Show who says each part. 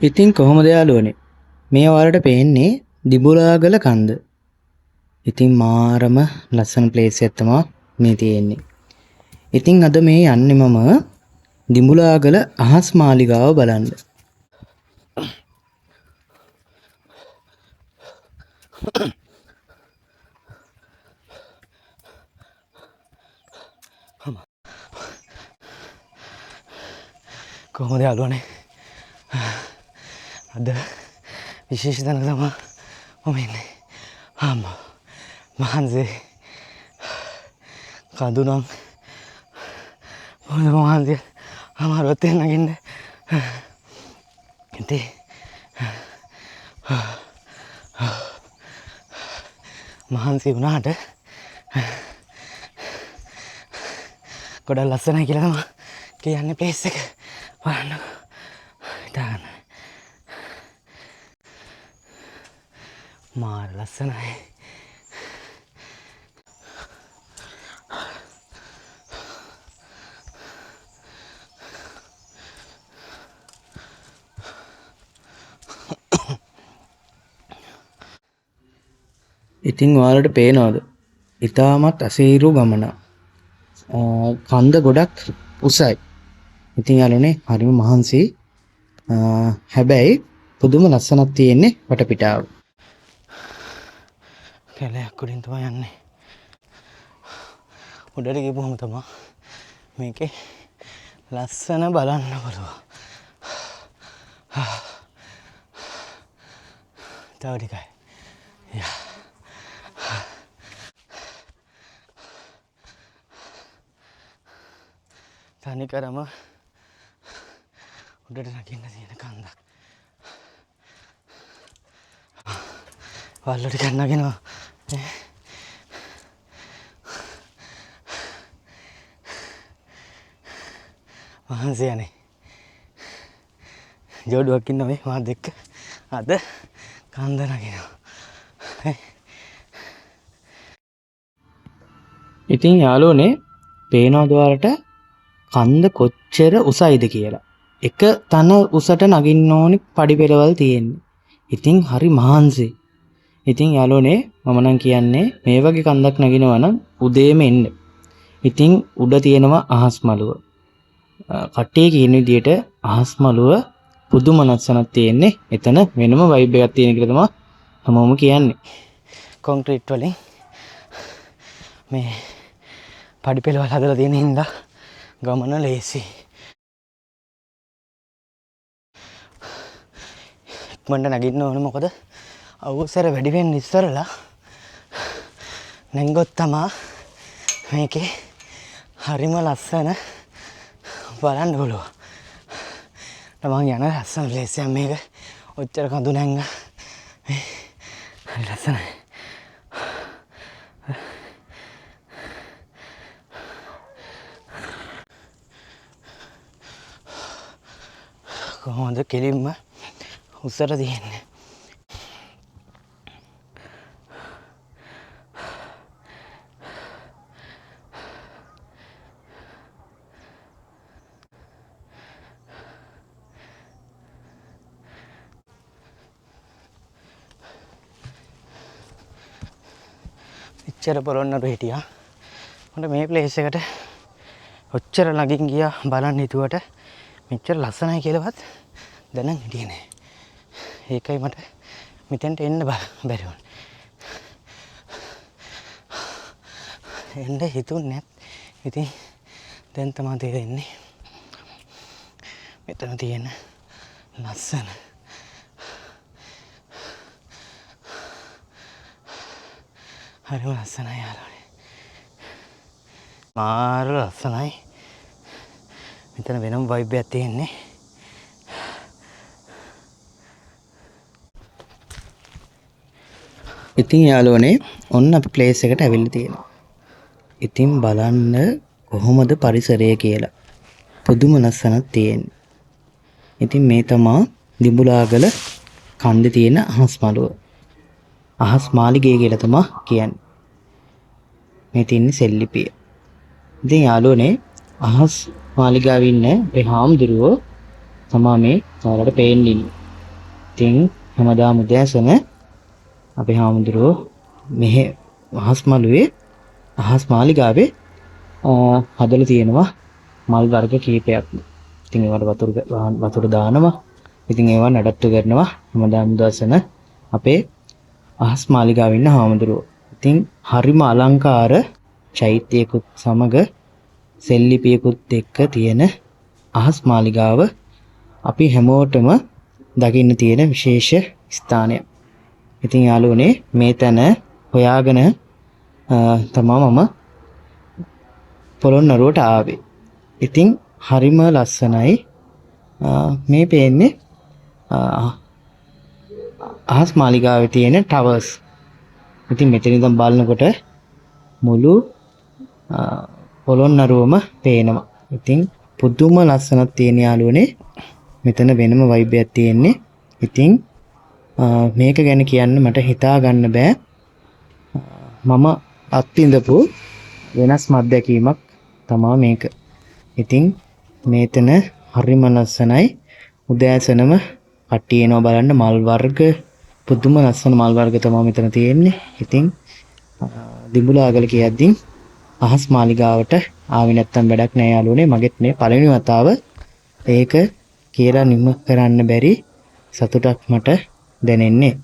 Speaker 1: ඉතින් කොහොමද යාළුවනේ? මේ ඔයාලට පේන්නේ දිබුලාගල කන්ද. ඉතින් මාරම ලස්සන ප්ලේස් එකක් තමයි මේ තියෙන්නේ. ඉතින් අද මේ යන්නේ මම දිඹුලාගල අහස් මාලිගාව බලන්න. කොහොමද යාළුවනේ? අද විශේෂ තැනක තමයි මම ඉන්නේ. අම්මා මහන්සේ කඳුනම් මොන මහන්සිය අමාරුවත් නගින්න. ඉතින් මහන්සි වුණාට ගොඩක් ලස්සනයි කියලා තමයි කියන්නේ ප්ලේස් එක. බලන්න. ඉතින් මාර ලස්සනයි. ඉතින් ඔයාලට පේනවද? ඉතාමත් අසීරු ගමන. කන්ද ගොඩක් උසයි. ඉතින් යාළුවනේ හරිම මහන්සි. හැබැයි පුදුම ලස්සනක් තියෙන්නේ වටපිටාව. කැලයක් උඩින් තමයි යන්නේ. උඩට ගිහුවම තමයි මේකේ ලස්සන බලන්න පුළුවන්. තව ටිකයි. තනිකරම උඩට නගින්න තියෙන කන්දක්. වල්ල ටිකක් නගිනවා. මහන්සි යන්නේ. ජෝඩුවක් ඉන්නවා මේ මාත් එක්ක. අද කන්ද නගිනවා. ඉතින් යාළුවනේ පේනවද ඔයාලට කන්ද කොච්චර උසයිද කියලා. එක තන උසට නගින්න ඕනි පඩි පෙළවල් තියෙන්නේ. ඉතින් හරි මහන්සි. ඉතින් යාළුවනේ මම නම් කියන්නේ මේ වගේ කන්දක් නගිනවා නම් උදේම එන්න. ඉතින් උඩ තියෙනවා අහස් මළුව. කට්ටිය කියන විදිහට අහස් මළුව පුදුම ලස්සනක් තියෙන්නේ. එතන වෙනම වයිබ් එකක් තියෙන කියලා තමයි හැමෝම කියන්නේ. කොන්ක්‍රීට් වලින් මේ පඩි පෙළවල් හදලා තියෙන හින්දා ගමන ලේසි. ඉක්මනට නගින්න ඕනේ මොකද අවුස්සර වැඩි වෙන්න ඉස්සරලා නැංගොත් තමා මේකේ හරිම ලස්සන බලන්න පුළුවන්. මම යන ලස්සන ප්ලේස් එකක් මේක. ඔච්චර කඳු නැංග. හරි ලස්සනයි. කොහොමද කෙලින්ම උස්සර තියෙන්නේ. ඉච්චර පොළොන්නරු හිටියා. මට මේ ප්ලේස් එකට ඔච්චර ළඟින් ගියා බලන්න හිතුවට මෙච්චර ලස්සනයි කියලාවත් දැනන් හිටියේ නෑ. ඒකයි මට මෙතෙන්ට එන්න බැරි වුණේ. එන්න හිතුන්නේ නැත්. ඉතින් දැන් තමයි තේරෙන්නේ මෙතන තියෙන ලස්සන. හරිම ලස්සනයි යාළුවනේ. මාර ලස්සනයි. මෙතන වෙනම වයිබ් එකක් තියෙන්නේ. ඉතින් යාළුවනේ ඔන්න අපි ප්ලේස් එකට ඇවිල්ලා තියෙනවා. ඉතින් බලන්න කොහොමද පරිසරය කියලා. පුදුම ලස්සනක් තියෙන්නේ. ඉතින් මේ තමයි දිඹුලාගල කන්දේ තියෙන අහස් මළුව. අහස් මාලිගය කියලා තමයි කියන්නේ. මේ තියෙන්නේ සෙල්ලිපිය. ඉතින් යාළුවනේ අහස් මාලිගාවේ ඉන්න ඒ හාමුදුරුවෝ තමයි මේ ඔයාලට පේන්නේ. ඉතින් හැමදාම උදෑසන අපේ හාමුදුරුවෝ මෙහෙ අහස් මළුවේ අහස් මාලිගාවේ හදලා තියෙනවා මල් වර්ග කීපයක්. ඉතින් ඒවට වතුර දානවා. ඉතින් ඒවා නඩත්තු කරනවා හැමදාම උදෑසන අපේ අහස් මාලිගාවේ ඉන්න හාමුදුරුවෝ. ඉතින් හරිම අලංකාර චෛත්‍යයකුත් සමග සෙල්ලිපියකුත් එක්ක තියෙන අහස් මාලිගාව අපි හැමෝටම දකින්න තියෙන විශේෂ ස්ථානයක්. ඉතින් යාළුවනේ මේ තැන හොයාගෙන තමයි මම පොළොන්නරුවට ආවේ. ඉතින් හරිම ලස්සනයි මේ පේන්නේ අහස් මාලිගාවේ තියෙන ටවර්ස්. ඉතින් මෙතන ඉඳන් බලනකොට මුළු පොළොන්නරුවම පේනවා. ඉතින් පුදුම ලස්සනක් තියෙන යාළුවනේ. මෙතන වෙනම වයිබ් එකක් තියෙන්නේ. ඉතින් මේක ගැන කියන්න මට හිතා ගන්න බෑ. මම අත්විඳපු වෙනස්ම අත්දැකීමක් තමයි මේක. ඉතින් මේතන හරිම ලස්සනයි. උදෑසනම කට්ටිය එනවා බලන්න මල් වර්ග පුදුම ලස්සන මල් වර්ග තමයි මෙතන තියෙන්නේ. ඉතින් දිඹුලාගල කියද්දී අහස් මාලිගාවට ආවේ නැත්තම් වැඩක් නෑ යාළුවනේ. මගෙත් මේ පළවෙනි වතාව ඒක කියලා නිම කරන්න බැරි සතුටක් මට දැනෙන්නේ.